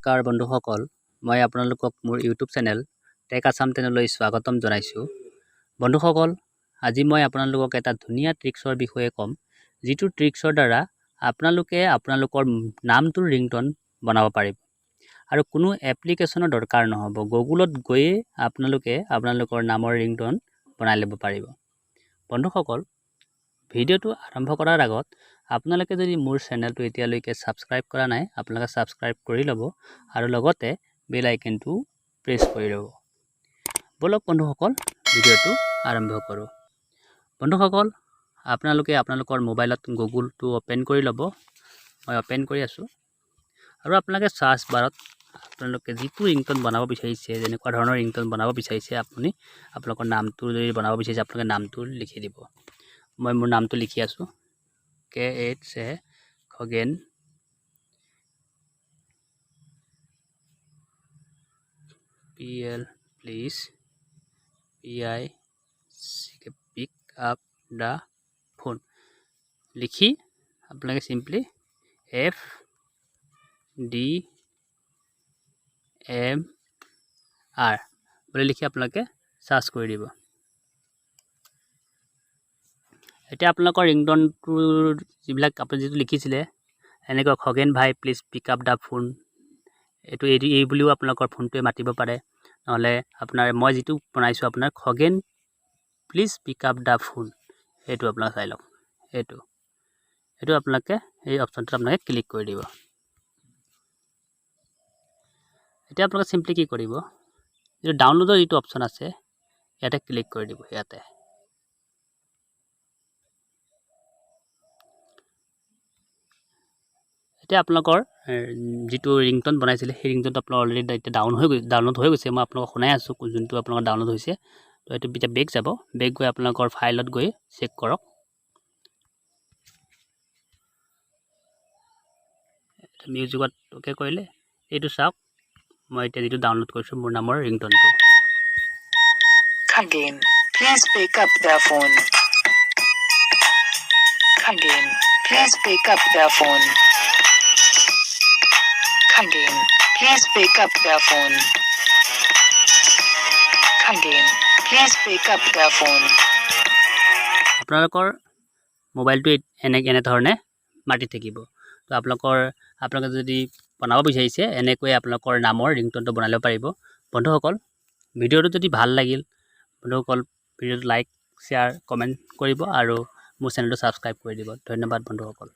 নমস্কাৰ বন্ধুসকল, মই আপোনালোকক মোৰ ইউটিউব চেনেল টেক আছাম চেনেললৈ স্বাগতম জনাইছোঁ। বন্ধুসকল, আজি মই আপোনালোকক এটা ধুনীয়া ট্ৰিক্সৰ বিষয়ে ক'ম, যিটো ট্ৰিক্সৰ দ্বাৰা আপোনালোকে আপোনালোকৰ নামটোৰ ৰিংটন বনাব পাৰিব আৰু কোনো এপ্লিকেশ্যনৰ দৰকাৰ নহ'ব। গুগলত গৈয়ে আপোনালোকে আপোনালোকৰ নামৰ ৰিংটন বনাই ল'ব পাৰিব। বন্ধুসকল, ভিডিঅ'টো আৰম্ভ কৰাৰ আগত আপোনালোকে যদি মোৰ চেনেলটো এতিয়ালৈকে ছাবস্ক্ৰাইব কৰা নাই, আপোনালোকে ছাবস্ক্ৰাইব কৰি ল'ব আৰু লগতে বেল আইকনটো প্ৰেছ কৰি ল'ব। বলক বন্ধুসকল, ভিডিঅ'টো আৰম্ভ কৰোঁ। বন্ধুসকল, আপোনালোকে আপোনালোকৰ মোবাইলত গুগলটো অ'পেন কৰি ল'ব। মই অ'পেন কৰি আছোঁ আৰু আপোনালোকে চাৰ্চ বাৰত আপোনালোকে যিটো ৰিংটন বনাব বিচাৰিছে, যেনেকুৱা ধৰণৰ ৰিংটন বনাব বিচাৰিছে, আপুনি আপোনালোকৰ নামটো যদি বনাব বিচাৰিছে আপোনালোকে নামটো লিখি দিব। মই মোৰ নামটো লিখি আছোঁ, KH Khagen PL please PI pick up the phone লিখি আপোনালোকে চিম্পলি FDMR বুলি লিখি আপোনালোকে চাৰ্চ কৰি দিব। এতিয়া আপোনালোকৰ ৰিংটনটোৰ যিবিলাক আপুনি যিটো লিখিছিলে, এনেকুৱা খগেন ভাই please pick up the phone, এই বুলিও আপোনালোকৰ ফোনটোৱে মাতিব পাৰে। নহ'লে আপোনাৰ মই যিটো বনাইছোঁ আপোনাৰ Khagen please pick up the phone, এইটো আপোনালোকে চাই লওক। এইটো আপোনালোকে এই অপশ্যনটোত আপোনালোকে ক্লিক কৰি দিব। এতিয়া আপোনালোকে চিম্পলি কি কৰিব, যিটো ডাউনলোডৰ যিটো অপশ্যন আছে ইয়াতে ক্লিক কৰি দিব। ইয়াতে এতিয়া আপোনালোকৰ যিটো ৰিংটন বনাইছিলে সেই ৰিংটনটো আপোনাৰ অলৰেডি এতিয়া ডাউনলোড হৈ গৈছে। মই আপোনালোকক শুনাই আছোঁ যোনটো আপোনালোকৰ ডাউনলোড হৈছে। তো এইটো এতিয়া বেক যাব, বেক গৈ আপোনালোকৰ ফাইলত গৈ চেক কৰক। মিউজিকত অ'কে কৰিলে এইটো চাওক, মই এতিয়া যিটো ডাউনলোড কৰিছোঁ মোৰ নামৰ ৰিংটনটো। Again, please pick up the phone. Again, please pick up the phone. Again, please pick up the phone. Again, please pick up the phone. আপোনালোকৰ মোবাইলটো এনেধৰণে মাতি থাকিব। তো আপোনালোকে যদি বনাব বিচাৰিছে এনেকৈ আপোনালোকৰ নামৰ ৰিংটনটো বনাই ল'ব পাৰিব। বন্ধুসকল, ভিডিঅ'টো যদি ভাল লাগিল, বন্ধুসকল ভিডিঅ'টো লাইক, শ্বেয়াৰ, কমেণ্ট কৰিব আৰু মোৰ চেনেলটো ছাবস্ক্ৰাইব কৰি দিব। ধন্যবাদ বন্ধুসকল।